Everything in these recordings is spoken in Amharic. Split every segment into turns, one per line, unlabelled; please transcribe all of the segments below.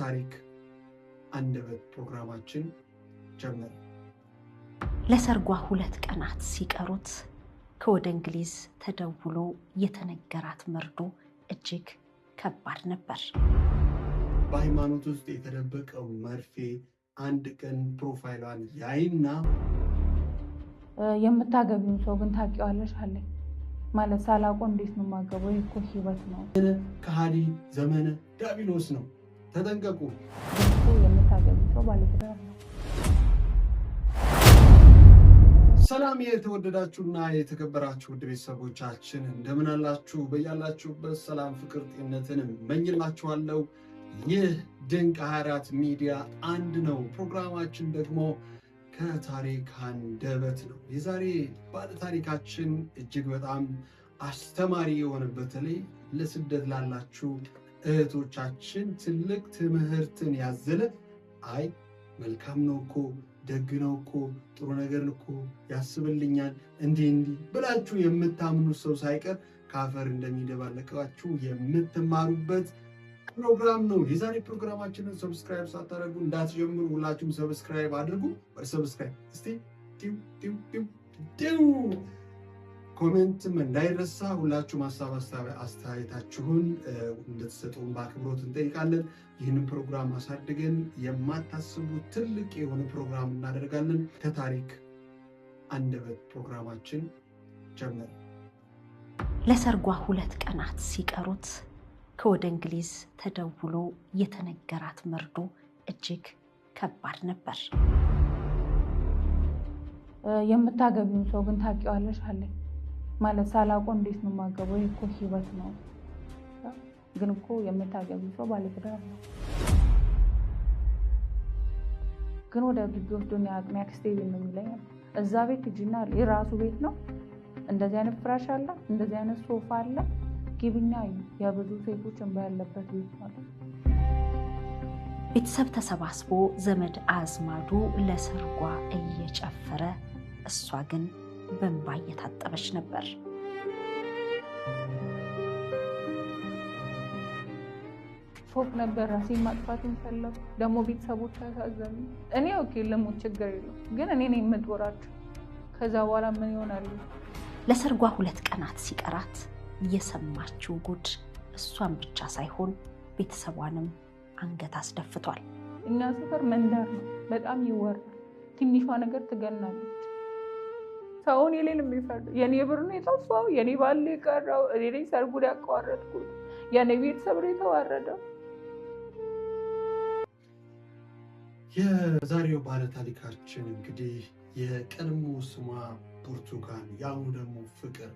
ከታሪክ አንደበት ፕሮግራማችን ጀመረ።
ለሰርጓ 2 ቀናት ሲቀሩት ከወደ እንግሊዝ ተደውሎ የተነገራት መርዶ እጅግ ከባድ ነበር።
በሃይማኖት ውስጥ የተደበቀው መርፌ አንድ ቀን ፕሮፋይሏን ያይና
የምታገቢውን ሰው ግን ታውቂዋለሽ አለኝ። ማለት ሳላውቀው እንዴት ነው የማገባው? እኮ ህይወት ነው።
ከሃዲ ዘመነ ዲያብሎስ ነው። ተጠንቀቁ።
የምታገቢው ሰው ባለትዳር ነው።
ሰላም የተወደዳችሁና የተከበራችሁ ውድ ቤተሰቦቻችን እንደምን አላችሁ? በያላችሁበት ሰላም፣ ፍቅር፣ ጤንነትን እመኝላችኋለሁ። ይህ ድንቅ 24 ሚዲያ አንድ ነው። ፕሮግራማችን ደግሞ ከታሪክ አንደበት ነው። የዛሬ ባለ ታሪካችን እጅግ በጣም አስተማሪ የሆነ በተለይ ለስደት ላላችሁ እህቶቻችን ትልቅ ትምህርትን ያዘለ መልካም ነው እኮ ደግ ነው እኮ ጥሩ ነገር እኮ ያስብልኛል እንዲህ ብላችሁ የምታምኑት ሰው ሳይቀር ከአፈር እንደሚደባለቃችሁ የምትማሩበት ፕሮግራም ነው። የዛሬ ፕሮግራማችንን ሰብስክራይብ ሳታደርጉ እንዳትጀምሩ ሁላችሁም ሰብስክራይብ አድርጉ። ወደ ሰብስክራይብ እስቲ ቲው ኮሜንትም እንዳይረሳ። ሁላችሁም ሀሳብ አስተያየታችሁን እንድትሰጡን በአክብሮት እንጠይቃለን። ይህንን ፕሮግራም አሳድገን የማታስቡት ትልቅ የሆነ ፕሮግራም እናደርጋለን። ከታሪክ አንደበት ፕሮግራማችን ጀመረ።
ለሰርጓ 2 ቀናት ሲቀሩት ከወደ እንግሊዝ ተደውሎ የተነገራት መርዶ እጅግ ከባድ ነበር።
የምታገቢውን ሰው ግን ታውቂዋለሽ አለኝ። ማለት ሳላውቀው እንዴት ነው የማገባው? እኮ ህይወት ነው። ግን እኮ የምታገቢው ሰው ባለትዳር ነው። ግን ወደ ግቢ ወስዶኝ አክስቴ ቤት ነው የሚለኝ። እዛ ቤት ሂጂና የራሱ ቤት ነው። እንደዚህ አይነት ፍራሽ አለ፣ እንደዚህ አይነት ሶፋ አለ። ግቢና የብዙ ሴቶች እንባ ያለበት ቤት ማለት ነው።
ቤተሰብ ተሰባስቦ ዘመድ አዝማዱ ለሰርጓ እየጨፈረ እሷ ግን በእንባ እየታጠበች ነበር።
ፎቅ ነበር ራሴን ማጥፋትን ፈለጉ። ደግሞ ቤተሰቦች ያሳዘኑ። እኔ ኦኬ ለሞት ችግር የለውም፣ ግን እኔ ነኝ የምጦራቸው። ከዛ በኋላ ምን ይሆናሉ?
ለሰርጓ 2 ቀናት ሲቀራት የሰማችው ጉድ እሷን ብቻ ሳይሆን ቤተሰቧንም አንገት አስደፍቷል።
እኛ ሰፈር መንደር ነው፣ በጣም ይወራል። ትንሿ ነገር ትገናለች። ሰውን የሌል የሚፈርዱ የኔ ብር ነው የጠፋው፣ የኔ ባል የቀረው፣ እኔ ሰርጉን ያቋረጥኩት፣ የኔ ቤተሰብ ነው የተዋረደው።
የዛሬው ባለ ታሪካችን እንግዲህ የቀድሞ ስሟ ብርቱካን ያሁኑ ደግሞ ፍቅር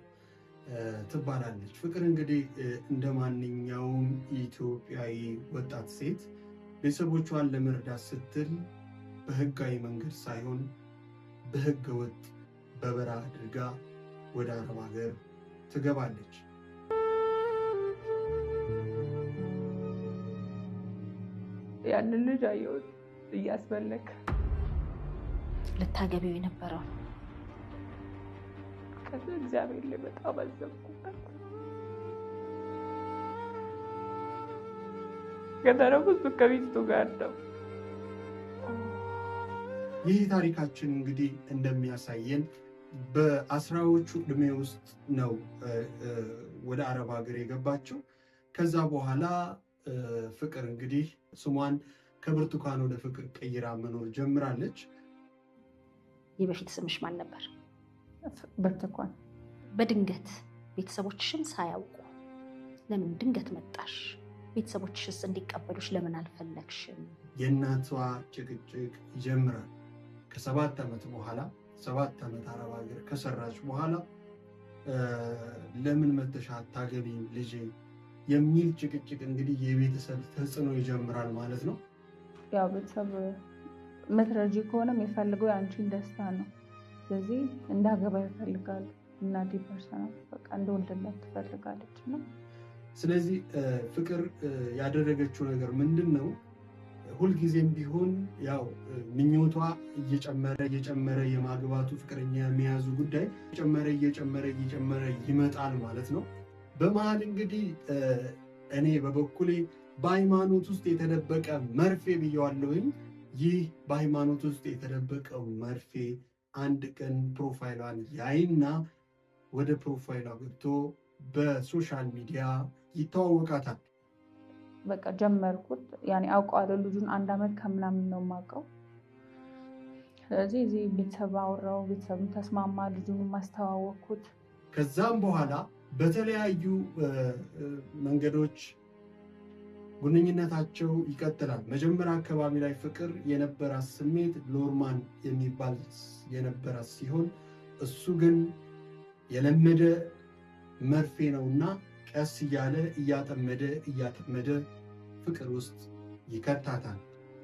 ትባላለች። ፍቅር እንግዲህ እንደ ማንኛውም ኢትዮጵያዊ ወጣት ሴት ቤተሰቦቿን ለመርዳት ስትል በህጋዊ መንገድ ሳይሆን በህገ ወጥ በበረሃ አድርጋ ወደ አረብ ሀገር ትገባለች።
ያንን ልጅ አየሁት እያስፈለግ
ልታገቢው የነበረው
እግዚአብሔር ላይ በጣም አዘንኩበት። ከተረፉት ከሚስቱ ጋር ነው።
ይህ ታሪካችን እንግዲህ እንደሚያሳየን በ10ዎቹ ዕድሜ ውስጥ ነው ወደ አረብ ሀገር የገባችው። ከዛ በኋላ ፍቅር እንግዲህ ስሟን ከብርቱካን ወደ ፍቅር ቀይራ መኖር ጀምራለች።
የበፊት ስምሽ ማን ነበር?
ብርቱካን።
በድንገት ቤተሰቦችሽን ሳያውቁ ለምን ድንገት መጣሽ? ቤተሰቦችሽስ እንዲቀበሉሽ ለምን አልፈለግሽም?
የእናቷ ጭቅጭቅ ይጀምራል። ከ7 ዓመት በኋላ 7 ዓመት አረብ ሀገር ከሰራች በኋላ ለምን መተሻ አታገቢም ልጄ የሚል ጭቅጭቅ እንግዲህ የቤተሰብ ተጽዕኖ ይጀምራል ማለት ነው።
ያው ቤተሰብ መትረጂ ከሆነ የሚፈልገው የአንቺን ደስታ ነው። ስለዚህ እንዳገባ ይፈልጋሉ። እናቴ ፐርሰናል በቃ እንደወልድላት ትፈልጋለች ነው።
ስለዚህ ፍቅር ያደረገችው ነገር ምንድን ነው? ሁልጊዜም ቢሆን ያው ምኞቷ እየጨመረ የማግባቱ ፍቅረኛ የሚያዙ ጉዳይ እየጨመረ ይመጣል ማለት ነው። በመሀል እንግዲህ እኔ በበኩሌ በሃይማኖት ውስጥ የተደበቀ መርፌ ብየዋለሁኝ። ይህ በሃይማኖት ውስጥ የተደበቀው መርፌ አንድ ቀን ፕሮፋይሏን ያይና ወደ ፕሮፋይሏ ገብቶ በሶሻል ሚዲያ ይተዋወቃታል።
በቃ ጀመርኩት። ያኔ አውቀዋለሁ ልጁን 1 ዓመት ከምናምን ነው የማውቀው። ስለዚህ እዚህ ቤተሰብ አወራው፣ ቤተሰብም ተስማማ፣ ልጁን ማስተዋወቅኩት።
ከዛም በኋላ በተለያዩ መንገዶች ግንኙነታቸው ይቀጥላል። መጀመሪያ አካባቢ ላይ ፍቅር የነበራት ስሜት ሎርማን የሚባል የነበራት ሲሆን እሱ ግን የለመደ መርፌ ነውና ቀስ እያለ እያጠመደ ፍቅር ውስጥ ይከታታል።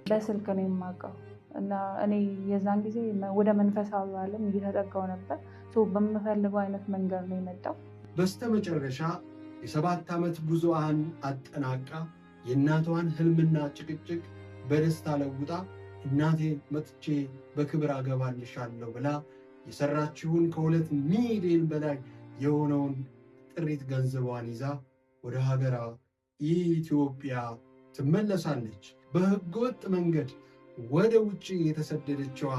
በስልክ ነው የማውቀው እና እኔ የዛን ጊዜ ወደ መንፈሳዊ ዓለም እየተጠጋው ነበር። በምፈልገው አይነት መንገድ ነው የመጣው።
በስተመጨረሻ የ7 ዓመት ጉዞዋን አጠናቃ የእናቷን ህልምና ጭቅጭቅ በደስታ ለውጣ እናቴ መጥቼ በክብር አገባልሻለሁ ብላ የሰራችውን ከ2 ሚሊዮን በላይ የሆነውን ጥሪት ገንዘቧን ይዛ ወደ ሀገሯ ኢትዮጵያ ትመለሳለች። በህገወጥ መንገድ ወደ ውጭ የተሰደደችዋ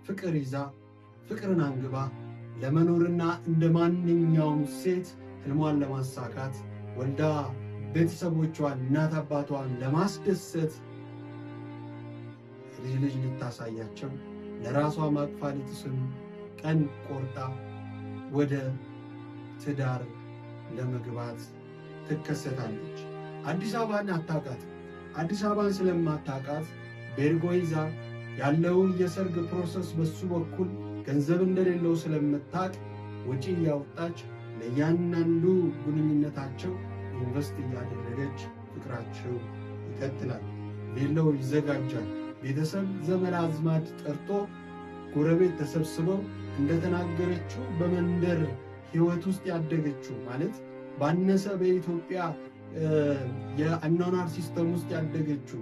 ፍቅር ይዛ ፍቅርን አንግባ ለመኖርና እንደ ማንኛውም ሴት ህልሟን ለማሳካት ወልዳ ቤተሰቦቿን እናት አባቷን ለማስደሰት ልጅ ልታሳያቸው ለራሷ ማቅፋ ልትስም ቀን ቆርጣ ወደ ትዳር ለመግባት ትከሰታለች። አዲስ አበባን አታውቃትም። አዲስ አበባን ስለማታውቃት ቤርጎ ይዛ ያለውን የሰርግ ፕሮሰስ በሱ በኩል ገንዘብ እንደሌለው ስለምታውቅ ወጪ እያወጣች ለእያንዳንዱ ግንኙነታቸው ኢንቨስት እያደረገች ፍቅራቸው ይቀጥላል። ሌላው ይዘጋጃል። ቤተሰብ ዘመድ አዝማድ ጠርቶ ጎረቤት ተሰብስበው እንደተናገረችው በመንደር ህይወት ውስጥ ያደገችው ማለት ባነሰ በኢትዮጵያ የአኗኗር ሲስተም ውስጥ ያደገችው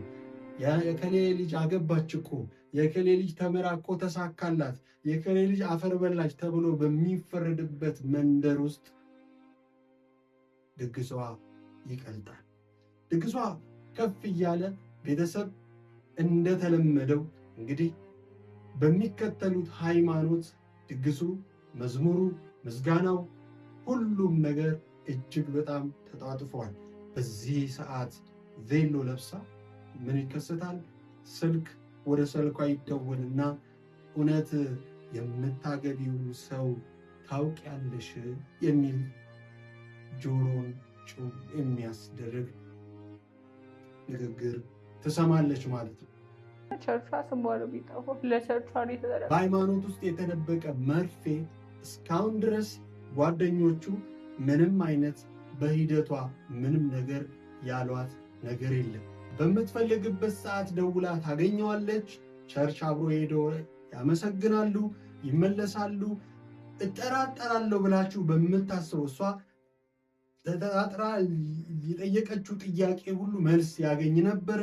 የከሌ ልጅ አገባች እኮ የከሌ ልጅ ተመራ እኮ ተሳካላት የከሌ ልጅ አፈር በላች ተብሎ በሚፈረድበት መንደር ውስጥ ድግሷ ይቀልጣል። ድግሷ ከፍ እያለ ቤተሰብ እንደተለመደው እንግዲህ በሚከተሉት ሃይማኖት ድግሱ፣ መዝሙሩ፣ ምስጋናው ሁሉም ነገር እጅግ በጣም ተጣጥፏል። በዚህ ሰዓት ቬሎ ለብሳ ምን ይከሰታል? ስልክ ወደ ስልኳ ይደወልና እውነት የምታገቢው ሰው ታውቂያለሽ የሚል ጆሮን ጩብ የሚያስደርግ ንግግር ትሰማለች ማለት ነው።
ቸርቿ ስሟ ነው የሚጠፋው። ለቸርቿ ነው የተደረገ።
በሃይማኖት ውስጥ የተደበቀ መርፌ እስካሁን ድረስ ጓደኞቹ ምንም አይነት በሂደቷ ምንም ነገር ያሏት ነገር የለም። በምትፈልግበት ሰዓት ደውላ ታገኘዋለች። ቸርች አብሮ ሄደው ያመሰግናሉ፣ ይመለሳሉ። እጠራጠራለሁ ብላችሁ በምታስበው እሷ ተጠራጥራ የጠየቀችው ጥያቄ ሁሉ መልስ ያገኝ ነበረ።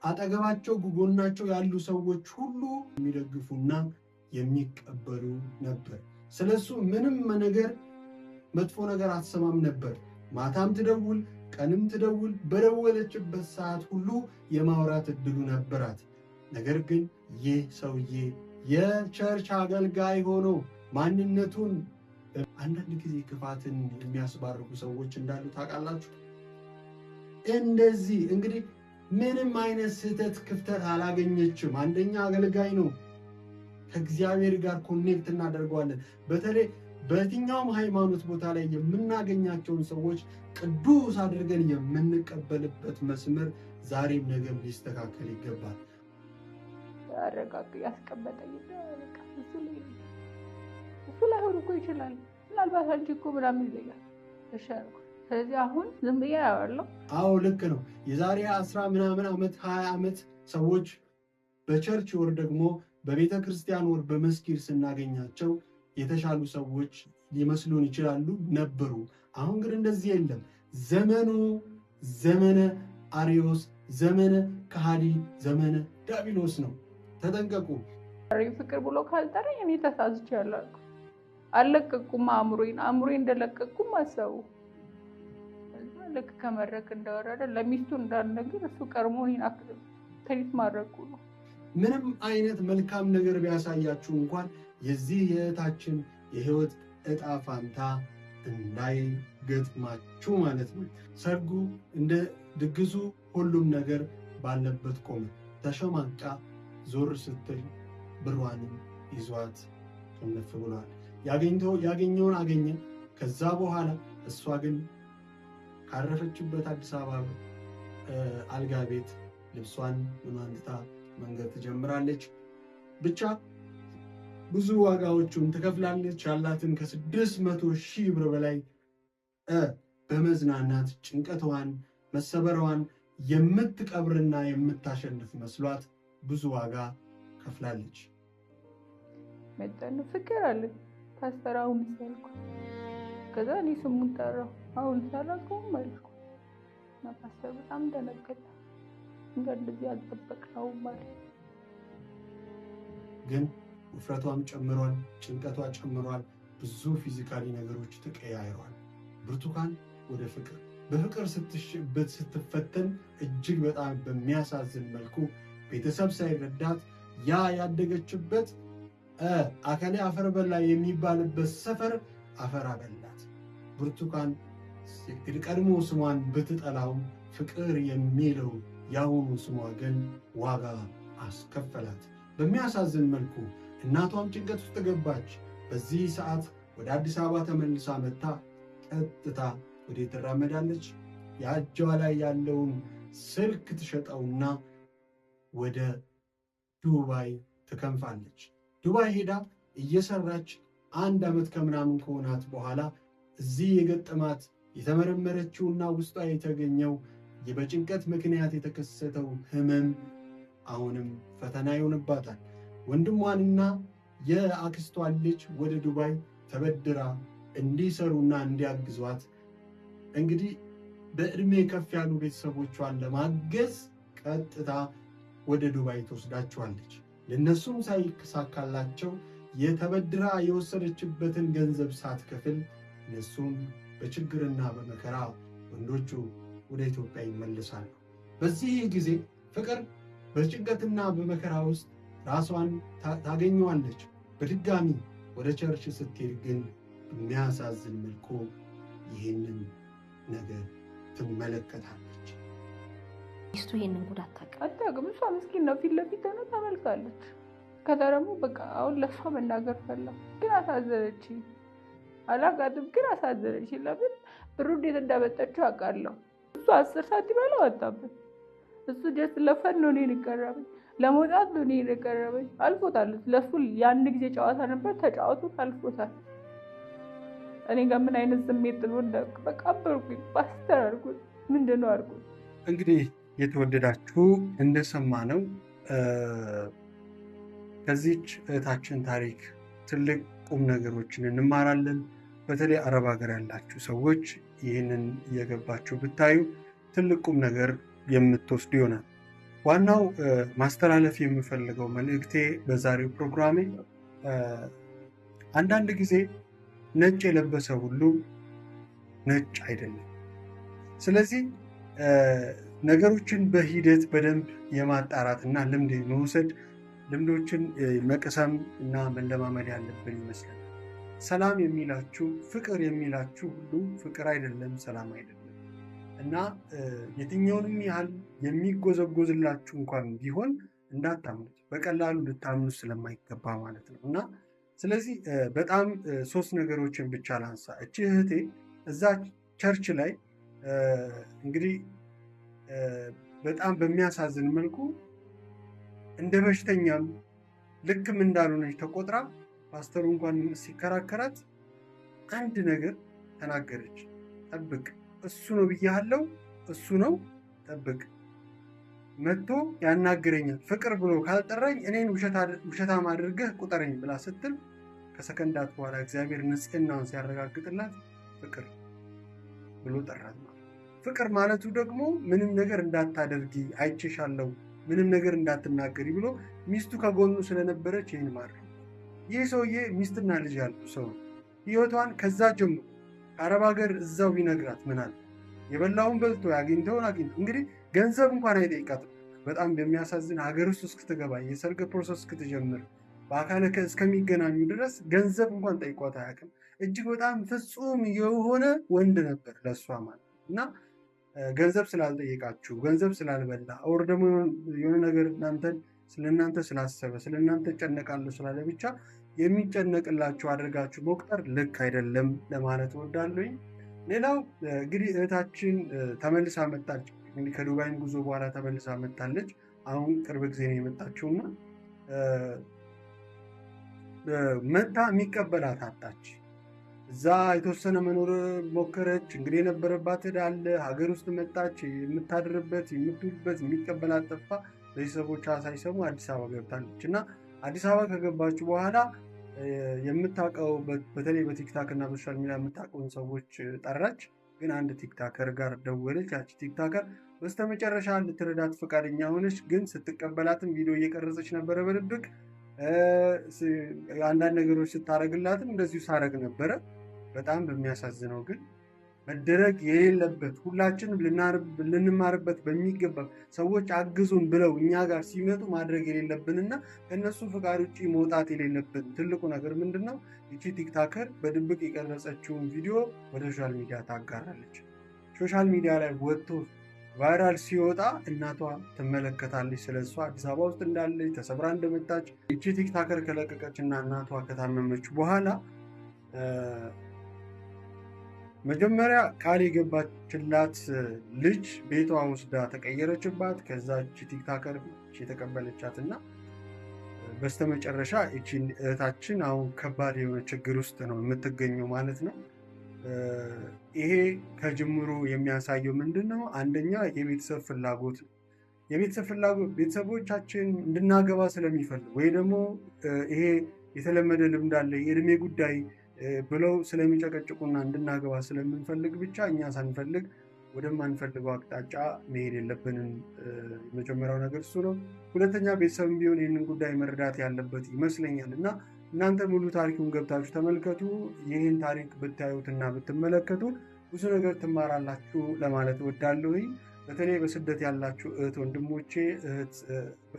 አጠገባቸው ጎናቸው ያሉ ሰዎች ሁሉ የሚደግፉና የሚቀበሉ ነበር። ስለሱ ምንም ነገር መጥፎ ነገር አትሰማም ነበር። ማታም ትደውል፣ ቀንም ትደውል፣ በደወለችበት ሰዓት ሁሉ የማውራት እድሉ ነበራት። ነገር ግን ይህ ሰውዬ የቸርች አገልጋይ ሆኖ ማንነቱን አንዳንድ ጊዜ ክፋትን የሚያስባርኩ ሰዎች እንዳሉ ታውቃላችሁ። እንደዚህ እንግዲህ ምንም አይነት ስህተት ክፍተት አላገኘችም። አንደኛ አገልጋይ ነው። ከእግዚአብሔር ጋር ኮኔክት እናደርገዋለን። በተለይ በየትኛውም ሃይማኖት ቦታ ላይ የምናገኛቸውን ሰዎች ቅዱስ አድርገን የምንቀበልበት መስመር ዛሬም ነገም ሊስተካከል ይገባል።
አረጋግ ያስቀመጠኝ እሱ ላይ ሆኖ እኮ ይችላል። ምናልባት አንቺ እኮ ምናምን ይለኛል። ስለዚህ አሁን ዝም ብዬ ያዋለው።
አዎ ልክ ነው። የዛሬ 10 ምናምን ዓመት 20 ዓመት ሰዎች በቸርች ወር ደግሞ በቤተ ክርስቲያን ወር በመስጊድ ስናገኛቸው የተሻሉ ሰዎች ሊመስሉን ይችላሉ ነበሩ። አሁን ግን እንደዚህ የለም። ዘመኑ ዘመነ አሪዮስ፣ ዘመነ ከሃዲ፣ ዘመነ ዲያብሎስ ነው። ተጠንቀቁ።
ፍቅር ብሎ ካልጠራኝ እኔ ተሳስቻለሁ። አልለቀኩም። አእምሮዬን እንደለቀኩም አሰቡ። ልክ ከመድረክ እንደወረደ ለሚስቱ እንዳልነግር እሱ ቀድሞ እኔን ትሪት ማድረጉ ነው።
ምንም አይነት መልካም ነገር ቢያሳያችሁ እንኳን የዚህ የእህታችን የህይወት እጣ ፋንታ እንዳይገጥማችሁ ማለት ነው። ሰርጉ እንደ ድግሱ ሁሉም ነገር ባለበት ቆመ። ተሸማቃ ዞር ስትል ብሯንም ይዟት ክንፍ ብሏል። ያገኘውን አገኘ። ከዛ በኋላ እሷ ግን ካረፈችበት አዲስ አበባ አልጋ ቤት ልብሷን ምኗን ትታ መንገድ ትጀምራለች። ብቻ ብዙ ዋጋዎቹን ትከፍላለች። ያላትን ከ600,000 ብር በላይ በመዝናናት ጭንቀቷን መሰበሯን የምትቀብርና የምታሸንፍ መስሏት ብዙ ዋጋ ከፍላለች።
መጠን ፍቅር አለ ፓስተር አሁን ሳልኩ ከዛ እኔ ስሙን ጠራው አሁን ሳላውቀው መልኩ እና ፓስተር በጣም ደነገጠ። እንደዚህ አልጠበቅነው ማለት ግን ውፍረቷም ጨምሯል፣ ጭንቀቷ ጨምሯል፣ ብዙ ፊዚካሊ ነገሮች ተቀያይሯል። ብርቱካን ወደ ፍቅር በፍቅር ስትፈተን እጅግ በጣም በሚያሳዝን መልኩ ቤተሰብ ሳይረዳት ያ ያደገችበት አከሌ አፈር በላ የሚባልበት ሰፈር አፈር አበላት። ብርቱካን ቀድሞ ስሟን ብትጠላውም ፍቅር የሚለው ያሁኑ ስሟ ግን ዋጋ አስከፈላት። በሚያሳዝን መልኩ እናቷም ጭንቀት ውስጥ ገባች። በዚህ ሰዓት ወደ አዲስ አበባ ተመልሳ መጥታ ቀጥታ ወደ ትራመዳለች። የእጇ ላይ ያለውን ስልክ ትሸጠውና ወደ ዱባይ ትከንፋለች። ዱባይ ሄዳ እየሰራች 1 ዓመት ከምናምን ከሆናት በኋላ እዚህ የገጠማት የተመረመረችውና ውስጧ የተገኘው በጭንቀት ምክንያት የተከሰተው ህመም አሁንም ፈተና ይሆንባታል። ወንድሟንና የአክስቷን ልጅ ወደ ዱባይ ተበድራ እንዲሰሩና እንዲያግዟት እንግዲህ በእድሜ ከፍ ያሉ ቤተሰቦቿን ለማገዝ ቀጥታ ወደ ዱባይ ትወስዳቸዋለች። ለነሱም ሳይሳካላቸው የተበድራ የወሰደችበትን ገንዘብ ሳትከፍል እነሱም በችግርና በመከራ ወንዶቹ ወደ ኢትዮጵያ ይመለሳሉ። በዚህ ጊዜ ፍቅር በጭንቀትና በመከራ ውስጥ ራሷን ታገኘዋለች። በድጋሚ ወደ ቸርች ስትሄድ ግን የሚያሳዝን መልኩ ይህንን ነገር ትመለከታለች።
ሚስቱ ይህንን ጉዳት
አታውቅም። እሷ ምስኪን ነው፣ ፊት ለፊት ሆነ ታመልካለች። ከዛ ደግሞ በቃ አሁን ለእሷ መናገር ፈላ፣ ግን አሳዘነች። አላውቃትም፣ ግን አሳዘነች። ለምን ብሩ እንዴት እንዳመጣችው አውቃለሁ። እሱ 10 ሳንቲም አላወጣበት። እሱ ደስ ለፈን ነው እኔን የቀረበኝ፣ ለመውጣት ነው እኔን የቀረበኝ። አልፎታል። ለሱ ያን ጊዜ ጨዋታ ነበር፣ ተጫወቱት፣ አልፎታል። እኔ ጋር ምን አይነት ስሜት ጥሎ እንዳውቅ በቃ አበርኩኝ። ፓስተር አልኩት፣ ምንድን ነው አልኩት።
እንግዲህ የተወደዳችሁ እንደሰማነው ከዚች እህታችን ታሪክ ትልቅ ቁም ነገሮችን እንማራለን። በተለይ አረብ ሀገር ያላችሁ ሰዎች ይህንን እየገባችሁ ብታዩ ትልቅ ቁም ነገር የምትወስዱ ይሆናል። ዋናው ማስተላለፍ የምፈልገው መልእክቴ በዛሬው ፕሮግራሜ አንዳንድ ጊዜ ነጭ የለበሰ ሁሉ ነጭ አይደለም። ስለዚህ ነገሮችን በሂደት በደንብ የማጣራትና ልምድ መውሰድ፣ ልምዶችን መቅሰም እና መለማመድ ያለብን ይመስላል። ሰላም የሚላችሁ ፍቅር የሚላችሁ ሁሉ ፍቅር አይደለም፣ ሰላም አይደለም እና የትኛውንም ያህል የሚጎዘጎዝላችሁ እንኳን ቢሆን እንዳታምኑት፣ በቀላሉ ልታምኑት ስለማይገባ ማለት ነው። እና ስለዚህ በጣም 3 ነገሮችን ብቻ ላንሳ። እቺ እህቴ እዛ ቸርች ላይ እንግዲህ በጣም በሚያሳዝን መልኩ እንደ በሽተኛም ልክም እንዳልሆነች ተቆጥራ ፓስተሩ እንኳን ሲከራከራት አንድ ነገር ተናገረች። ጠብቅ፣ እሱ ነው ብያለሁ፣ እሱ ነው፣ ጠብቅ፣ መጥቶ ያናግረኛል፣ ፍቅር ብሎ ካልጠራኝ እኔን ውሸታም አድርገህ ቁጠረኝ ብላ ስትል ከሰከንዳት በኋላ እግዚአብሔር ንጽሕናውን ሲያረጋግጥላት ፍቅር ብሎ ጠራት። ፍቅር ማለቱ ደግሞ ምንም ነገር እንዳታደርጊ አይቼሻለሁ፣ ምንም ነገር እንዳትናገሪ ብሎ ሚስቱ ከጎኑ ስለነበረች ይህን ማድረግ። ይህ ሰውዬ ሚስትና ልጅ ያለው ሰው ህይወቷን ከዛ ጀምሮ ከአረብ ሀገር እዛው ቢነግራት ምናል የበላውን በልቶ ያገኝተውን አግኝቶ እንግዲህ ገንዘብ እንኳን አይጠይቃትም። በጣም በሚያሳዝን ሀገር ውስጥ እስክትገባ የሰርግ ፕሮሰስ እስክትጀምር በአካል እስከሚገናኙ ድረስ ገንዘብ እንኳን ጠይቋት አያውቅም። እጅግ በጣም ፍጹም የሆነ ወንድ ነበር ለእሷ ማለት እና ገንዘብ ስላልጠየቃችሁ ገንዘብ ስላልበላ ኦር ደግሞ የሆነ ነገር ስለእናንተ ስላሰበ ስለእናንተ ጨነቃለሁ ስላለ ብቻ የሚጨነቅላችሁ አድርጋችሁ መቁጠር ልክ አይደለም ለማለት እወዳለሁኝ። ሌላው እንግዲህ እህታችን ተመልሳ መጣች። እንግዲህ ከዱባይም ጉዞ በኋላ ተመልሳ መጣለች። አሁን ቅርብ ጊዜ ነው የመጣችውና መታ የሚቀበላት አጣች። እዛ የተወሰነ መኖር ሞከረች። እንግዲህ የነበረባት ዕዳ አለ። ሀገር ውስጥ መጣች። የምታድርበት የምትውልበት የሚቀበላት ጠፋ። ቤተሰቦቿ ሳይሰሙ አዲስ አበባ ገብታለች እና አዲስ አበባ ከገባች በኋላ የምታውቀው በተለይ በቲክታክ እና በሶሻል ሚዲያ የምታውቀውን ሰዎች ጠራች። ግን አንድ ቲክታከር ጋር ደወለች። ያቺ ቲክታከር በስተመጨረሻ ልትረዳት ፈቃደኛ ሆነች። ግን ስትቀበላትም ቪዲዮ እየቀረጸች ነበረ በድብቅ። አንዳንድ ነገሮች ስታረግላትም እንደዚሁ ሳረግ ነበረ። በጣም በሚያሳዝነው ግን መደረግ የሌለበት ሁላችንም ልንማርበት በሚገባ ሰዎች አግዙን ብለው እኛ ጋር ሲመጡ ማድረግ የሌለብንና ከእነሱ ፍቃድ ውጭ መውጣት የሌለብን ትልቁ ነገር ምንድን ነው? ይቺ ቲክታከር በድብቅ የቀረጸችውን ቪዲዮ ወደ ሶሻል ሚዲያ ታጋራለች። ሶሻል ሚዲያ ላይ ወጥቶ ቫይራል ሲወጣ እናቷ ትመለከታለች። ስለሷ አዲስ አበባ ውስጥ እንዳለች ተሰብራ እንደመጣች ይቺ ቲክታከር ከለቀቀች እና እናቷ ከታመመች በኋላ መጀመሪያ ቃል የገባችላት ልጅ ቤቷ ወስዳ ተቀየረችባት። ከዛች ቲክታከር የተቀበለቻት እና በስተመጨረሻ እቺ እህታችን አሁን ከባድ የሆነ ችግር ውስጥ ነው የምትገኘው ማለት ነው። ይሄ ከጅምሩ የሚያሳየው ምንድን ነው? አንደኛ የቤተሰብ ፍላጎት ነው። የቤተሰብ ፍላጎት ቤተሰቦቻችን እንድናገባ ስለሚፈልግ ወይ ደግሞ ይሄ የተለመደ ልምድ አለ የእድሜ ጉዳይ ብለው ስለሚጨቀጭቁና እንድናገባ ስለምንፈልግ ብቻ እኛ ሳንፈልግ ወደማንፈልገው አቅጣጫ መሄድ የለብንም። የመጀመሪያው ነገር እሱ ነው። ሁለተኛ ቤተሰብ ቢሆን ይህንን ጉዳይ መረዳት ያለበት ይመስለኛል እና እናንተ ሙሉ ታሪኩን ገብታችሁ ተመልከቱ። ይህን ታሪክ ብታዩትና ብትመለከቱ ብዙ ነገር ትማራላችሁ ለማለት እወዳለሁኝ። በተለይ በስደት ያላችሁ ወንድሞቼ፣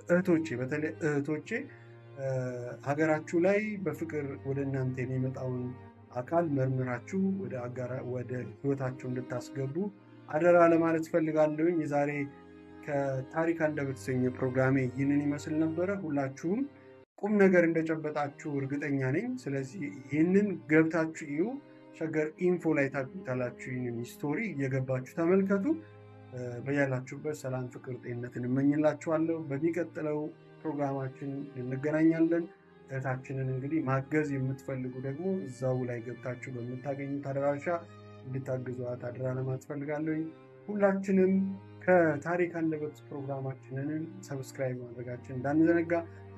እህቶቼ በተለይ እህቶቼ ሀገራችሁ ላይ በፍቅር ወደ እናንተ የሚመጣውን አካል መርምራችሁ ወደ ህይወታችሁ እንድታስገቡ አደራ ለማለት ፈልጋለሁኝ። የዛሬ ከታሪክ አንደበት የተሰኘ ፕሮግራሜ ይህንን ይመስል ነበረ። ሁላችሁም ቁም ነገር እንደጨበጣችሁ እርግጠኛ ነኝ። ስለዚህ ይህንን ገብታችሁ እዩ። ሸገር ኢንፎ ላይ ታገኙታላችሁ። ይህንን ስቶሪ እየገባችሁ ተመልከቱ። በያላችሁበት ሰላም፣ ፍቅር፣ ጤንነትን እመኝላችኋለሁ። በሚቀጥለው ፕሮግራማችን እንገናኛለን። እህታችንን እንግዲህ ማገዝ የምትፈልጉ ደግሞ እዛው ላይ ገብታችሁ በምታገኙት አድራሻ እንድታግዟት አደራ ለማለት ፈልጋለሁ። ሁላችንም ከታሪክ አንደበት ፕሮግራማችንን ሰብስክራይብ ማድረጋችን እንዳንዘነጋ።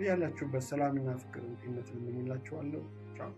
ያላችሁበት ሰላምና ፍቅር ጤንነትን እመኝላችኋለሁ። ቻው።